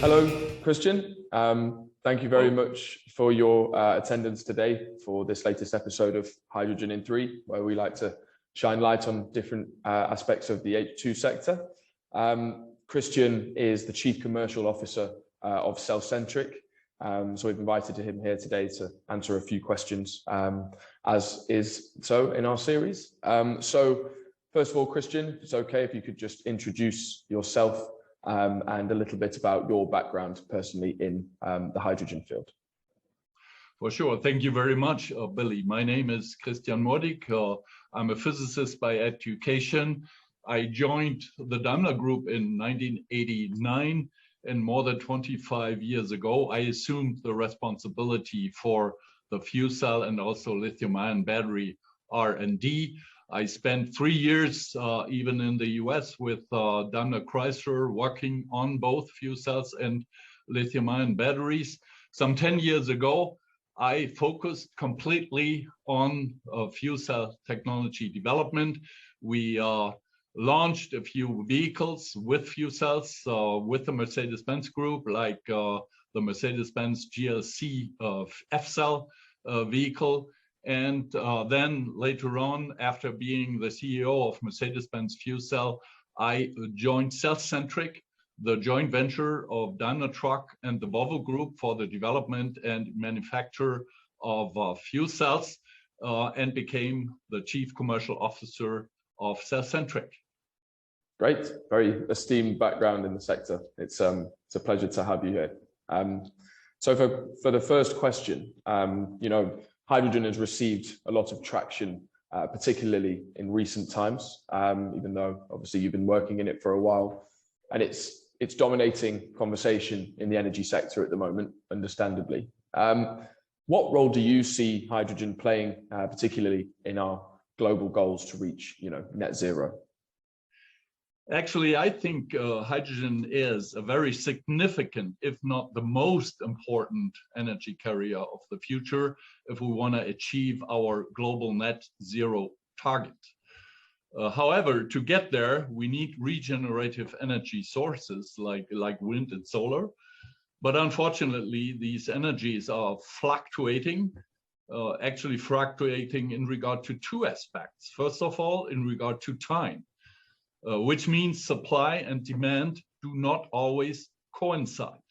Hello, Christian. Thank you very much for your attendance today for this latest episode of Hydrogen in 3, where we like to shine light on different aspects of the H2 sector. Christian is the Chief Commercial Officer of cellcentric. So we've invited him here today to answer a few questions, as is so in our series. So first of all, Christian, if it's okay if you could just introduce yourself and a little bit about your background personally in the hydrogen field. For sure. Thank you very much, Billy. My name is Christian Mohrdieck. I'm a physicist by education. I joined the Daimler Group in 1989, and more than 25 years ago, I assumed the responsibility for the fuel cell and also lithium-ion battery R&D. I spent 3 years even in the US with Daimler Chrysler working on both fuel cells and lithium-ion batteries. Some 10 years ago, I focused completely on fuel cell technology development. We launched a few vehicles with fuel cells with the Mercedes-Benz Group, like the Mercedes-Benz GLC F-Cell vehicle. And then later on, after being the CEO of Mercedes-Benz Fuel Cell, I joined cellcentric, the joint venture of Daimler Truck and the Volvo Group for the development and manufacture of fuel cells, and became the Chief Commercial Officer of cellcentric. Great, very esteemed background in the sector. It's a pleasure to have you here. So for the first question, hydrogen has received a lot of traction, particularly in recent times, even though obviously you've been working in it for a while, and it's dominating conversation in the energy sector at the moment, understandably. What role do you see hydrogen playing, particularly in our global goals to reach, net zero? Actually, I think hydrogen is a very significant, if not the most important energy carrier of the future if we want to achieve our global net zero target. However, to get there, we need regenerative energy sources like wind and solar. But unfortunately, these energies are fluctuating, actually fluctuating in regard to two aspects. First of all, in regard to time. Which means supply and demand do not always coincide.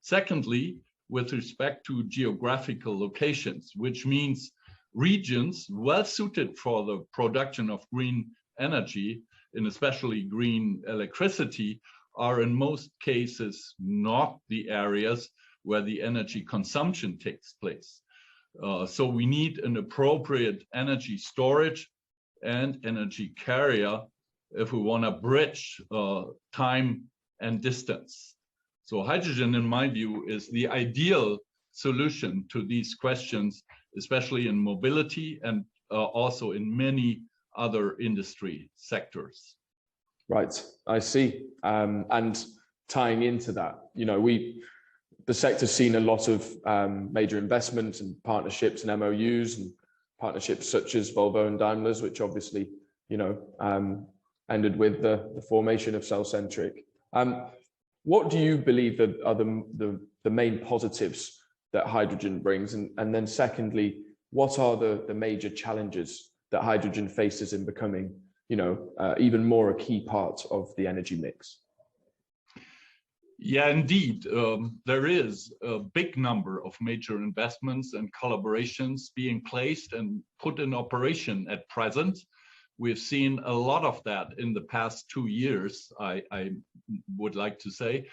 Secondly, with respect to geographical locations, which means regions well suited for the production of green energy, and especially green electricity, are in most cases not the areas where the energy consumption takes place. So we need an appropriate energy storage and energy carrier if we want to bridge time and distance. So hydrogen, in my view, is the ideal solution to these questions, especially in mobility and also in many other industry sectors. Right, I see. And tying into that, the sector's seen a lot of major investments and partnerships and MOUs and partnerships such as Volvo and Daimler's, which obviously, ended with the formation of cellcentric. What do you believe that are the main positives that hydrogen brings? And then secondly, what are the major challenges that hydrogen faces in becoming, even more a key part of the energy mix? Yeah, indeed. There is a big number of major investments and collaborations being placed and put in operation at present. We've seen a lot of that in the past 2 years, I would like to say.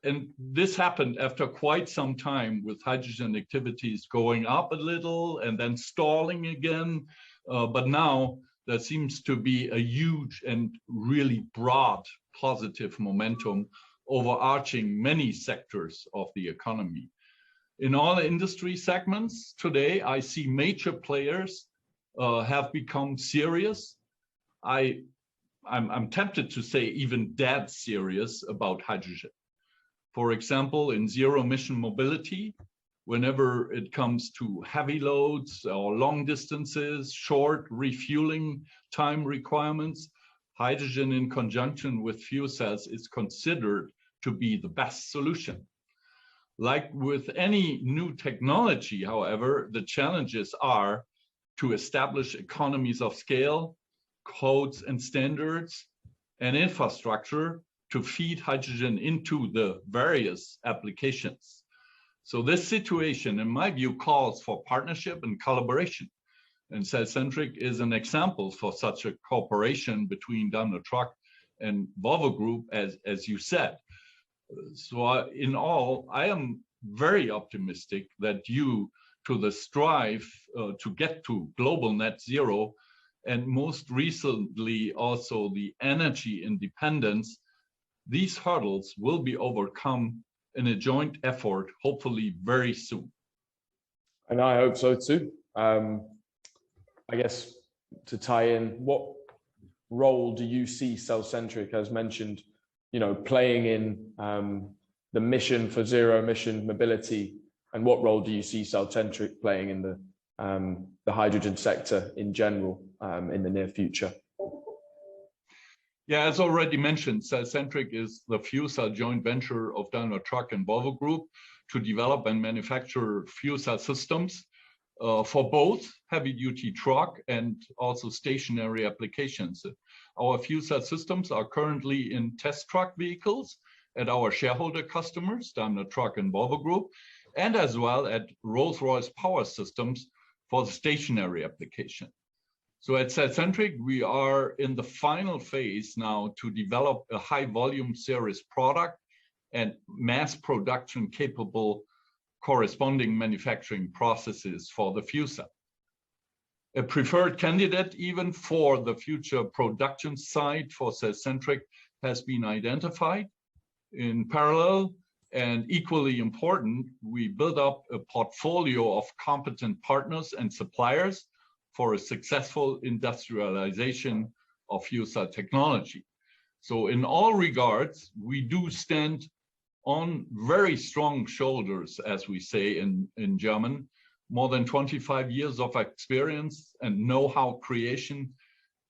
And this happened after quite some time, with hydrogen activities going up a little and then stalling again. But now there seems to be a huge and really broad positive momentum overarching many sectors of the economy. In all industry segments today, I see major players have become serious. I'm tempted to say even dead serious about hydrogen. For example, in zero-emission mobility, whenever it comes to heavy loads or long distances, short refueling time requirements, hydrogen in conjunction with fuel cells is considered to be the best solution. Like with any new technology, however, the challenges are to establish economies of scale, codes and standards, and infrastructure to feed hydrogen into the various applications. So this situation, in my view, calls for partnership and collaboration. And cellcentric is an example for such a cooperation between Daimler Truck and Volvo Group, as you said. So in all, I am very optimistic that due to the strive to get to global net zero, and most recently also the energy independence, these hurdles will be overcome in a joint effort, hopefully very soon. And I hope so too. I guess to tie in, what role do you see cellcentric, as mentioned, playing in the mission for zero emission mobility, and what role do you see cellcentric playing in the hydrogen sector in general in the near future? Yeah, as already mentioned, cellcentric is the fuel cell joint venture of Daimler Truck and Volvo Group to develop and manufacture fuel cell systems for both heavy-duty truck and also stationary applications. Our fuel cell systems are currently in test truck vehicles at our shareholder customers, Daimler Truck and Volvo Group, and as well at Rolls-Royce Power Systems for the stationary application. So at cellcentric, we are in the final phase now to develop a high volume series product and mass production capable corresponding manufacturing processes for the fuel cell. A preferred candidate even for the future production site for cellcentric has been identified. In parallel, and equally important, we build up a portfolio of competent partners and suppliers for a successful industrialization of fuel cell technology. So in all regards, we do stand on very strong shoulders, as we say in German, more than 25 years of experience and know-how creation,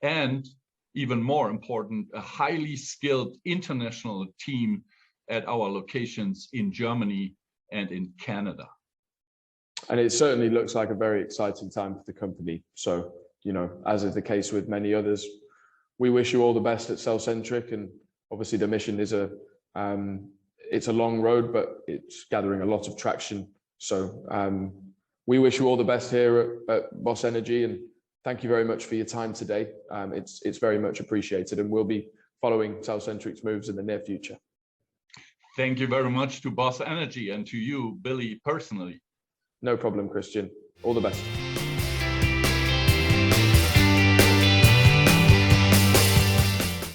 and even more important, a highly skilled international team at our locations in Germany and in Canada. And it certainly looks like a very exciting time for the company. So, as is the case with many others, we wish you all the best at cellcentric. And obviously the mission is it's a long road, but it's gathering a lot of traction. So we wish you all the best here at Boss Energy, and thank you very much for your time today. It's very much appreciated, and we'll be following cellcentric's moves in the near future. Thank you very much to Boss Energy and to you, Billy, personally. No problem, Christian. All the best.